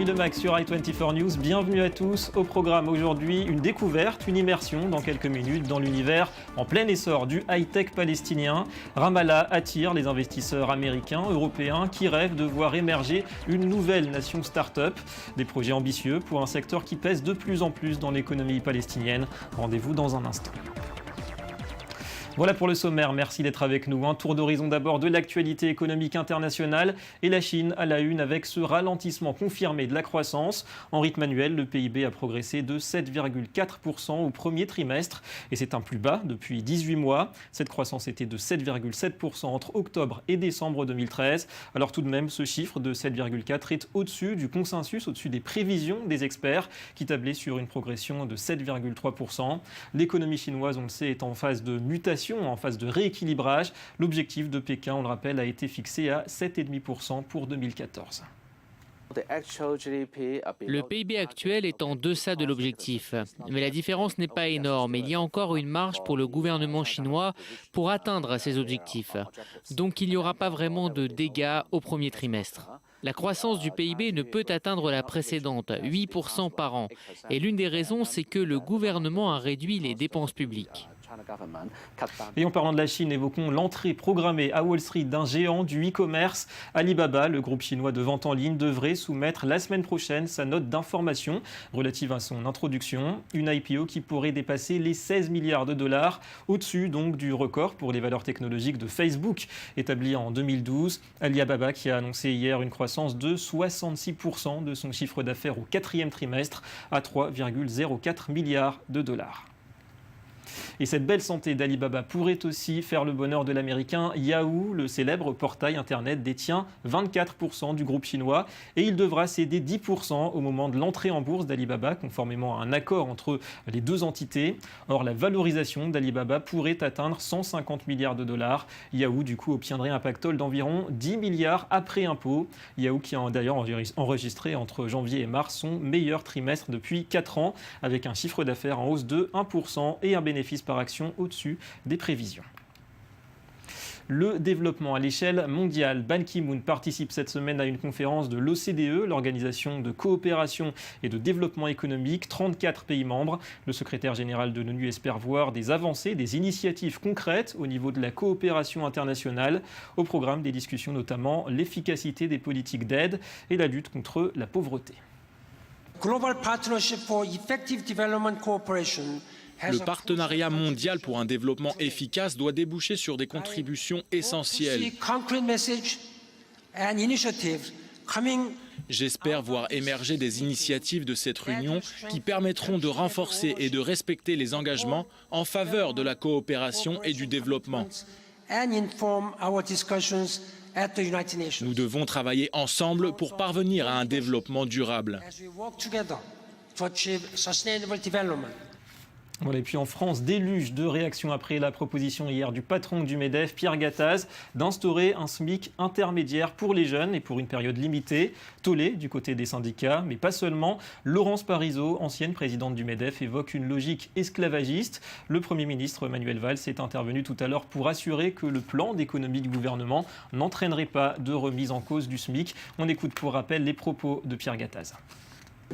de Max sur i24 News, bienvenue à tous. Au programme aujourd'hui, une découverte, une immersion dans quelques minutes dans l'univers en plein essor du high-tech palestinien. Ramallah attire les investisseurs américains, européens qui rêvent de voir émerger une nouvelle nation start-up. Des projets ambitieux pour un secteur qui pèse de plus en plus dans l'économie palestinienne. Rendez-vous dans un instant. Voilà pour le sommaire, merci d'être avec nous. Un tour d'horizon d'abord de l'actualité économique internationale et la Chine à la une avec ce ralentissement confirmé de la croissance. En rythme annuel, le PIB a progressé de 7,4% au premier trimestre et c'est un plus bas depuis 18 mois. Cette croissance était de 7,7% entre octobre et décembre 2013. Alors tout de même, ce chiffre de 7,4 est au-dessus du consensus, au-dessus des prévisions des experts qui tablaient sur une progression de 7,3%. L'économie chinoise, on le sait, est en phase de mutation, en phase de rééquilibrage. L'objectif de Pékin, on le rappelle, a été fixé à 7,5% pour 2014. Le PIB actuel est en deçà de l'objectif, mais la différence n'est pas énorme. Il y a encore une marge pour le gouvernement chinois pour atteindre ses objectifs. Donc il n'y aura pas vraiment de dégâts au premier trimestre. La croissance du PIB ne peut atteindre la précédente, 8% par an. Et l'une des raisons, c'est que le gouvernement a réduit les dépenses publiques. Et en parlant de la Chine, évoquons l'entrée programmée à Wall Street d'un géant du e-commerce. Alibaba, le groupe chinois de vente en ligne, devrait soumettre la semaine prochaine sa note d'information relative à son introduction. Une IPO qui pourrait dépasser les 16 milliards de dollars, au-dessus donc du record pour les valeurs technologiques de Facebook, établi en 2012. Alibaba qui a annoncé hier une croissance de 66% de son chiffre d'affaires au quatrième trimestre à 3,04 milliards de dollars. Et cette belle santé d'Alibaba pourrait aussi faire le bonheur de l'américain Yahoo. Le célèbre portail internet détient 24% du groupe chinois et il devra céder 10% au moment de l'entrée en bourse d'Alibaba, conformément à un accord entre les deux entités. Or, la valorisation d'Alibaba pourrait atteindre 150 milliards de dollars. Yahoo, du coup, obtiendrait un pactole d'environ 10 milliards après impôt. Yahoo qui a d'ailleurs enregistré entre janvier et mars son meilleur trimestre depuis 4 ans, avec un chiffre d'affaires en hausse de 1% et un bénéfice par action au-dessus des prévisions. Le développement à l'échelle mondiale. Ban Ki-moon participe cette semaine à une conférence de l'OCDE, l'Organisation de coopération et de développement économique, 34 pays membres. Le secrétaire général de l'ONU espère voir des avancées, des initiatives concrètes au niveau de la coopération internationale. Au programme des discussions notamment l'efficacité des politiques d'aide et la lutte contre la pauvreté. Global Partnership for Effective Development Cooperation. Le partenariat mondial pour un développement efficace doit déboucher sur des contributions essentielles. J'espère voir émerger des initiatives de cette réunion qui permettront de renforcer et de respecter les engagements en faveur de la coopération et du développement. Nous devons travailler ensemble pour parvenir à un développement durable. Voilà, et puis en France, déluge de réactions après la proposition hier du patron du MEDEF, Pierre Gattaz, d'instaurer un SMIC intermédiaire pour les jeunes et pour une période limitée. Tollé du côté des syndicats, mais pas seulement. Laurence Parisot, ancienne présidente du MEDEF, évoque une logique esclavagiste. Le Premier ministre Manuel Valls est intervenu tout à l'heure pour assurer que le plan d'économie du gouvernement n'entraînerait pas de remise en cause du SMIC. On écoute pour rappel les propos de Pierre Gattaz.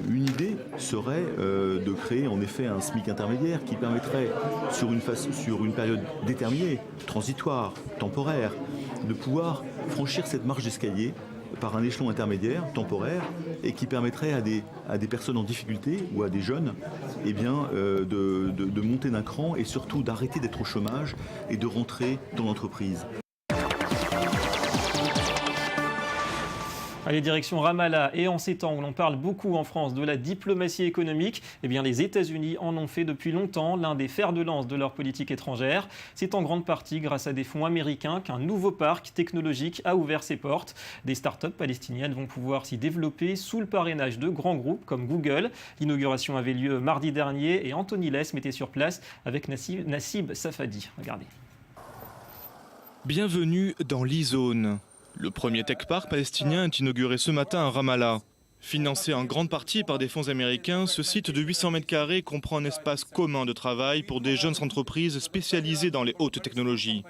Une idée serait de créer en effet un SMIC intermédiaire qui permettrait, sur une période déterminée, transitoire, temporaire, de pouvoir franchir cette marche d'escalier par un échelon intermédiaire, temporaire, et qui permettrait à des personnes en difficulté ou à des jeunes de monter d'un cran et surtout d'arrêter d'être au chômage et de rentrer dans l'entreprise. Allez, direction Ramallah. Et en ces temps où l'on parle beaucoup en France de la diplomatie économique, eh bien les États-Unis en ont fait depuis longtemps l'un des fers de lance de leur politique étrangère. C'est en grande partie grâce à des fonds américains qu'un nouveau parc technologique a ouvert ses portes. Des startups palestiniennes vont pouvoir s'y développer sous le parrainage de grands groupes comme Google. L'inauguration avait lieu mardi dernier et Anthony Less était sur place avec Nassib Safadi. Regardez. Bienvenue dans l'e-zone. Le premier tech park palestinien est inauguré ce matin à Ramallah. Financé en grande partie par des fonds américains, ce site de 800 m² comprend un espace commun de travail pour des jeunes entreprises spécialisées dans les hautes technologies.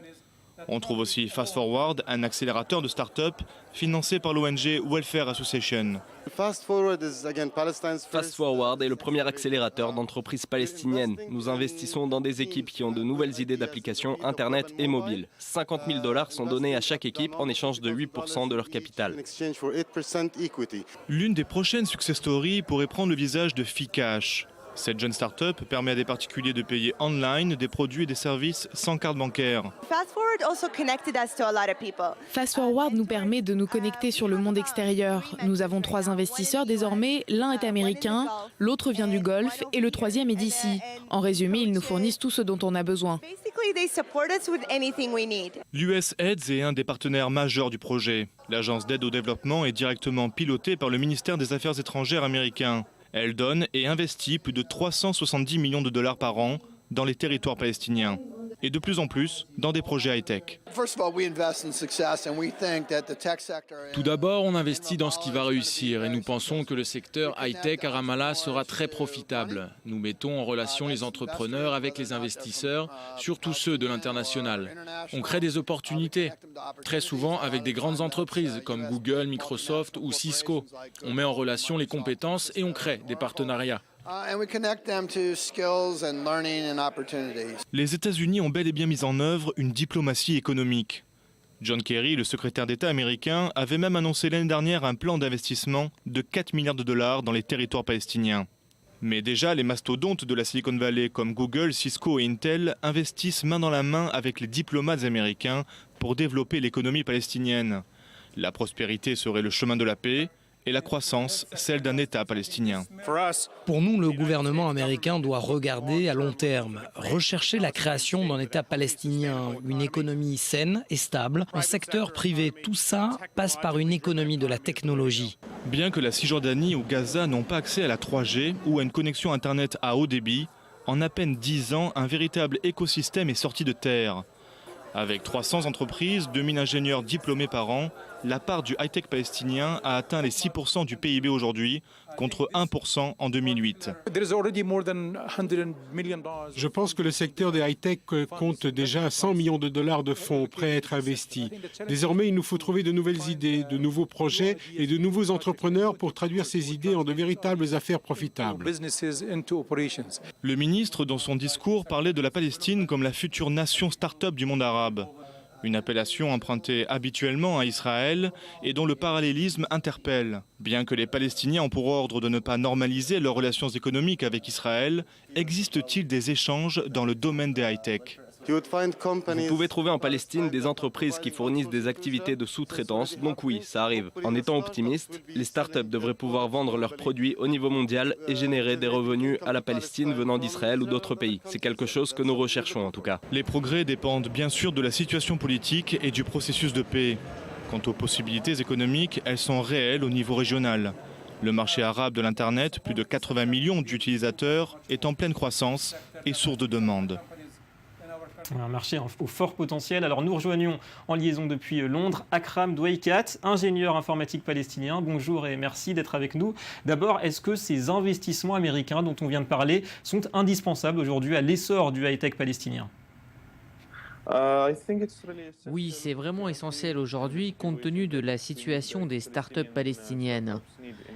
On trouve aussi Fast Forward, un accélérateur de start-up financé par l'ONG Welfare Association. Fast Forward est le premier accélérateur d'entreprises palestiniennes. Nous investissons dans des équipes qui ont de nouvelles idées d'applications Internet et mobile. 50 000 $ sont donnés à chaque équipe en échange de 8% de leur capital. L'une des prochaines success stories pourrait prendre le visage de Fcash. Cette jeune start-up permet à des particuliers de payer online des produits et des services sans carte bancaire. Fast Forward nous permet de nous connecter sur le monde extérieur. Nous avons 3 investisseurs désormais, l'un est américain, l'autre vient du Golfe et le troisième est d'ici. En résumé, ils nous fournissent tout ce dont on a besoin. L'USAID est un des partenaires majeurs du projet. L'agence d'aide au développement est directement pilotée par le ministère des Affaires étrangères américain. Elle donne et investit plus de 370 millions de dollars par an dans les territoires palestiniens. Et de plus en plus dans des projets high-tech. Tout d'abord, on investit dans ce qui va réussir et nous pensons que le secteur high-tech à Ramallah sera très profitable. Nous mettons en relation les entrepreneurs avec les investisseurs, surtout ceux de l'international. On crée des opportunités, très souvent avec des grandes entreprises comme Google, Microsoft ou Cisco. On met en relation les compétences et on crée des partenariats. Les États-Unis ont bel et bien mis en œuvre une diplomatie économique. John Kerry, le secrétaire d'État américain, avait même annoncé l'année dernière un plan d'investissement de 4 milliards de dollars dans les territoires palestiniens. Mais déjà, les mastodontes de la Silicon Valley comme Google, Cisco et Intel investissent main dans la main avec les diplomates américains pour développer l'économie palestinienne. La prospérité serait le chemin de la paix, et la croissance, celle d'un État palestinien. Pour nous, le gouvernement américain doit regarder à long terme, rechercher la création d'un État palestinien, une économie saine et stable, un secteur privé. Tout ça passe par une économie de la technologie. Bien que la Cisjordanie ou Gaza n'ont pas accès à la 3G ou à une connexion Internet à haut débit, en à peine 10 ans, un véritable écosystème est sorti de terre. Avec 300 entreprises, 2000 ingénieurs diplômés par an, la part du high-tech palestinien a atteint les 6% du PIB aujourd'hui, contre 1% en 2008. Je pense que le secteur des high-tech compte déjà 100 millions de dollars de fonds prêts à être investis. Désormais, il nous faut trouver de nouvelles idées, de nouveaux projets et de nouveaux entrepreneurs pour traduire ces idées en de véritables affaires profitables. Le ministre, dans son discours, parlait de la Palestine comme la future nation start-up du monde arabe. Une appellation empruntée habituellement à Israël et dont le parallélisme interpelle. Bien que les Palestiniens ont pour ordre de ne pas normaliser leurs relations économiques avec Israël, existe-t-il des échanges dans le domaine des high-tech ? Vous pouvez trouver en Palestine des entreprises qui fournissent des activités de sous-traitance, donc oui, ça arrive. En étant optimiste, les startups devraient pouvoir vendre leurs produits au niveau mondial et générer des revenus à la Palestine venant d'Israël ou d'autres pays. C'est quelque chose que nous recherchons en tout cas. Les progrès dépendent bien sûr de la situation politique et du processus de paix. Quant aux possibilités économiques, elles sont réelles au niveau régional. Le marché arabe de l'Internet, plus de 80 millions d'utilisateurs, est en pleine croissance et source de demande. Un marché au fort potentiel. Alors nous rejoignons en liaison depuis Londres Akram Douaikat, ingénieur informatique palestinien. Bonjour et merci d'être avec nous. D'abord, est-ce que ces investissements américains dont on vient de parler sont indispensables aujourd'hui à l'essor du high-tech palestinien ? Oui, c'est vraiment essentiel aujourd'hui compte tenu de la situation des startups palestiniennes.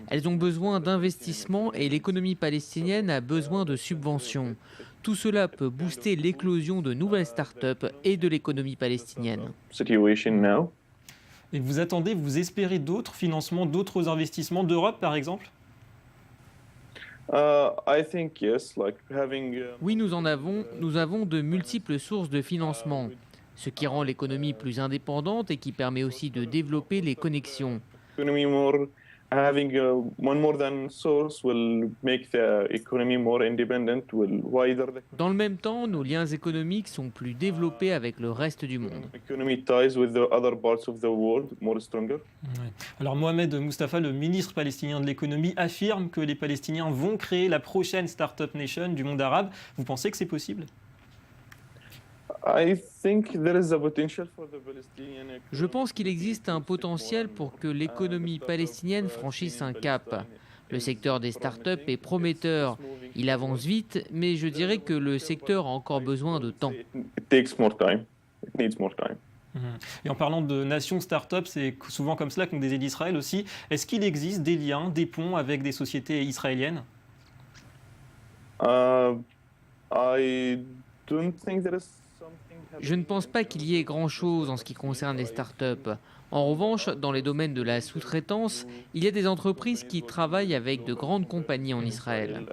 Elles ont besoin d'investissements et l'économie palestinienne a besoin de subventions. Tout cela peut booster l'éclosion de nouvelles startups et de l'économie palestinienne. Et vous espérez d'autres financements, d'autres investissements d'Europe par exemple ? Oui, nous avons de multiples sources de financement, ce qui rend l'économie plus indépendante et qui permet aussi de développer les connexions. Dans le même temps, nos liens économiques sont plus développés avec le reste du monde. Alors Mohamed Mustafa, le ministre palestinien de l'économie, affirme que les Palestiniens vont créer la prochaine Startup Nation du monde arabe. Vous pensez que c'est possible ? Je pense qu'il existe un potentiel pour que l'économie palestinienne franchisse un cap. Le secteur des startups est prometteur. Il avance vite, mais je dirais que le secteur a encore besoin de temps. Et en parlant de nations start-up, c'est souvent comme cela qu'on désigne Israël aussi. Est-ce qu'il existe des liens, des ponts avec des sociétés israéliennes? Je ne pense pas qu'il y ait grand-chose en ce qui concerne les startups. En revanche, dans les domaines de la sous-traitance, il y a des entreprises qui travaillent avec de grandes compagnies en Israël.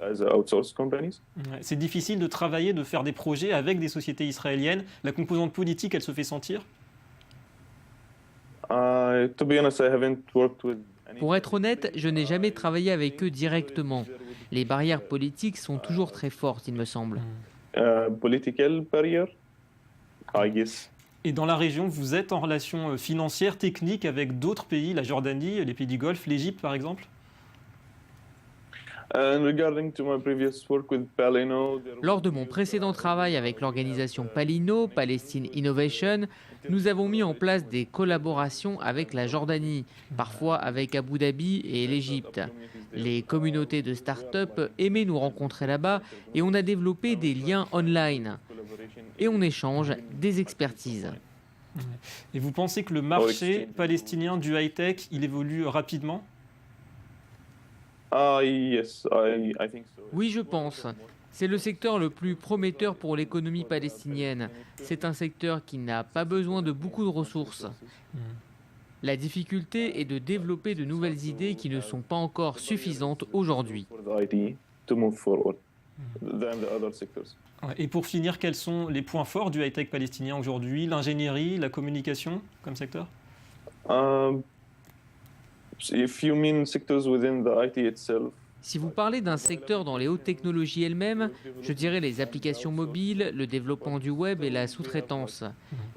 C'est difficile de travailler, de faire des projets avec des sociétés israéliennes. La composante politique, elle se fait sentir? Pour être honnête, je n'ai jamais travaillé avec eux directement. Les barrières politiques sont toujours très fortes, il me semble. Et dans la région, vous êtes en relation financière, technique avec d'autres pays, la Jordanie, les pays du Golfe, l'Égypte par exemple? Lors de mon précédent travail avec l'organisation Palino, Palestine Innovation, nous avons mis en place des collaborations avec la Jordanie, parfois avec Abu Dhabi et l'Égypte. Les communautés de start-up aimaient nous rencontrer là-bas et on a développé des liens online. Et on échange des expertises. Et vous pensez que le marché palestinien du high-tech, il évolue rapidement? Oui, je pense. C'est le secteur le plus prometteur pour l'économie palestinienne. C'est un secteur qui n'a pas besoin de beaucoup de ressources. La difficulté est de développer de nouvelles idées qui ne sont pas encore suffisantes aujourd'hui. Et pour finir, quels sont les points forts du high-tech palestinien aujourd'hui? L'ingénierie, la communication comme secteur? Si vous parlez d'un secteur dans les hautes technologies elles-mêmes, je dirais les applications mobiles, le développement du web et la sous-traitance.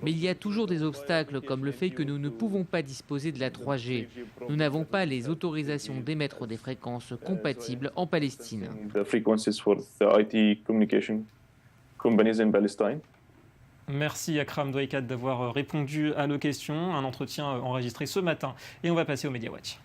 Mais il y a toujours des obstacles comme le fait que nous ne pouvons pas disposer de la 3G. Nous n'avons pas les autorisations d'émettre des fréquences compatibles en Palestine. Merci Akram Douaikat d'avoir répondu à nos questions. Un entretien enregistré ce matin. Et on va passer au Media Watch.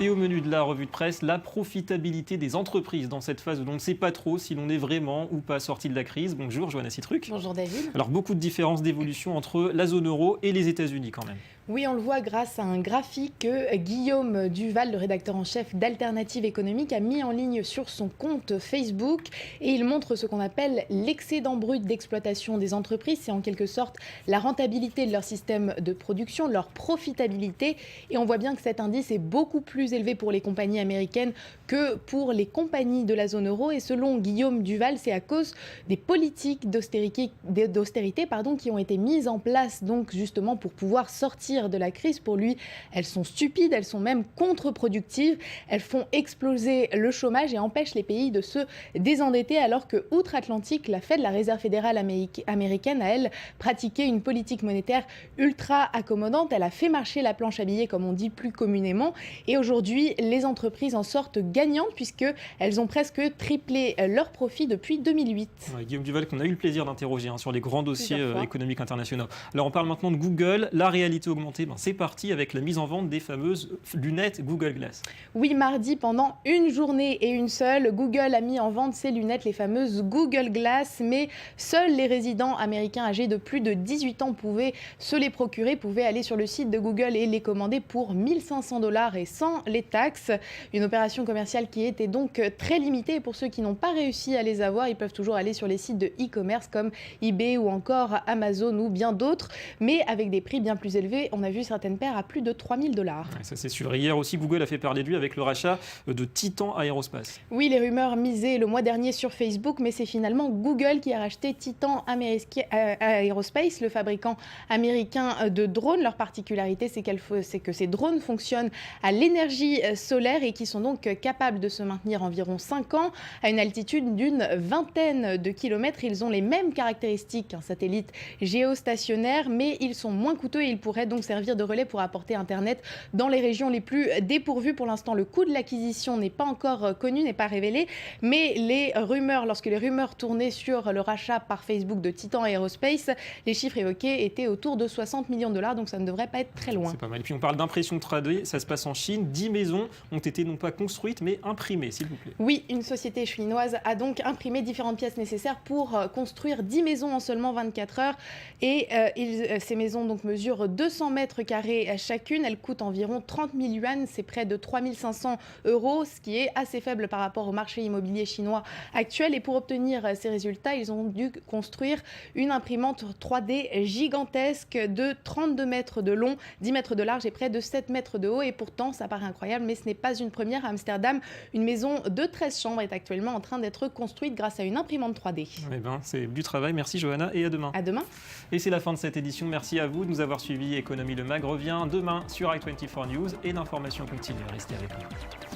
Et au menu de la revue de presse, la profitabilité des entreprises dans cette phase où on ne sait pas trop si l'on est vraiment ou pas sorti de la crise. Bonjour Johanna Citruc. Bonjour David. Alors beaucoup de différences d'évolution entre la zone euro et les États-Unis quand même. Oui, on le voit grâce à un graphique que Guillaume Duval, le rédacteur en chef d'Alternative économique, a mis en ligne sur son compte Facebook. Et il montre ce qu'on appelle l'excédent brut d'exploitation des entreprises. C'est en quelque sorte la rentabilité de leur système de production, leur profitabilité. Et on voit bien que cet indice est beaucoup plus élevé pour les compagnies américaines que pour les compagnies de la zone euro. Et selon Guillaume Duval, c'est à cause des politiques d'austérité qui ont été mises en place donc justement pour pouvoir sortir de la crise. Pour lui, elles sont stupides, elles sont même contre-productives, elles font exploser le chômage et empêchent les pays de se désendetter, alors que outre-Atlantique, la Fed, la Réserve fédérale américaine, a elle pratiqué une politique monétaire ultra accommodante. Elle a fait marcher la planche à billets, comme on dit plus communément, et aujourd'hui, les entreprises en sortent gagnantes puisqu'elles ont presque triplé leurs profits depuis 2008. Ouais, Guillaume Duval, qu'on a eu le plaisir d'interroger sur les grands dossiers économiques internationaux. Alors on parle maintenant de Google, la réalité augmentée. C'est parti avec la mise en vente des fameuses lunettes Google Glass. Oui, mardi, pendant une journée et une seule, Google a mis en vente ses lunettes, les fameuses Google Glass, mais seuls les résidents américains âgés de plus de 18 ans pouvaient se les procurer, pouvaient aller sur le site de Google et les commander pour 1 500 $ et sans les taxes. Une opération commerciale qui était donc très limitée. Et pour ceux qui n'ont pas réussi à les avoir, ils peuvent toujours aller sur les sites de e-commerce comme eBay ou encore Amazon ou bien d'autres, mais avec des prix bien plus élevés. On a vu certaines paires à plus de 3 000 $. Ouais, ça c'est sûr. Hier aussi, Google a fait parler de lui avec le rachat de Titan Aerospace. Oui, les rumeurs misaient le mois dernier sur Facebook, mais c'est finalement Google qui a racheté Titan Aerospace, le fabricant américain de drones. Leur particularité, c'est que ces drones fonctionnent à l'énergie solaire et qui sont donc capables de se maintenir environ 5 ans à une altitude d'une vingtaine de kilomètres. Ils ont les mêmes caractéristiques qu'un satellite géostationnaire, mais ils sont moins coûteux et ils pourraient donc servir de relais pour apporter Internet dans les régions les plus dépourvues. Pour l'instant, le coût de l'acquisition n'est pas encore connu, n'est pas révélé, mais lorsque les rumeurs tournaient sur le rachat par Facebook de Titan Aerospace, les chiffres évoqués étaient autour de 60 millions de dollars, donc ça ne devrait pas être très loin. C'est pas mal. Et puis on parle d'impression 3D, ça se passe en Chine. 10 maisons ont été non pas construites, mais imprimées, s'il vous plaît. Oui, une société chinoise a donc imprimé différentes pièces nécessaires pour construire 10 maisons en seulement 24 heures. Et ces maisons donc mesurent 200 mètres carrés chacune. Elles coûtent environ 30 000 yuan, c'est près de 3 500 €, ce qui est assez faible par rapport au marché immobilier chinois actuel. Et pour obtenir ces résultats, ils ont dû construire une imprimante 3D gigantesque de 32 mètres de long, 10 mètres de large et près de 7 mètres de haut. Et pourtant, ça paraît incroyable, mais ce n'est pas une première. À Amsterdam, une maison de 13 chambres est actuellement en train d'être construite grâce à une imprimante 3D. Eh ben, c'est du travail. Merci Johanna et à demain. À demain. Et c'est la fin de cette édition. Merci à vous de nous avoir suivis. Économie Le Mag revient demain sur i24 News et l'information continue. Restez avec nous.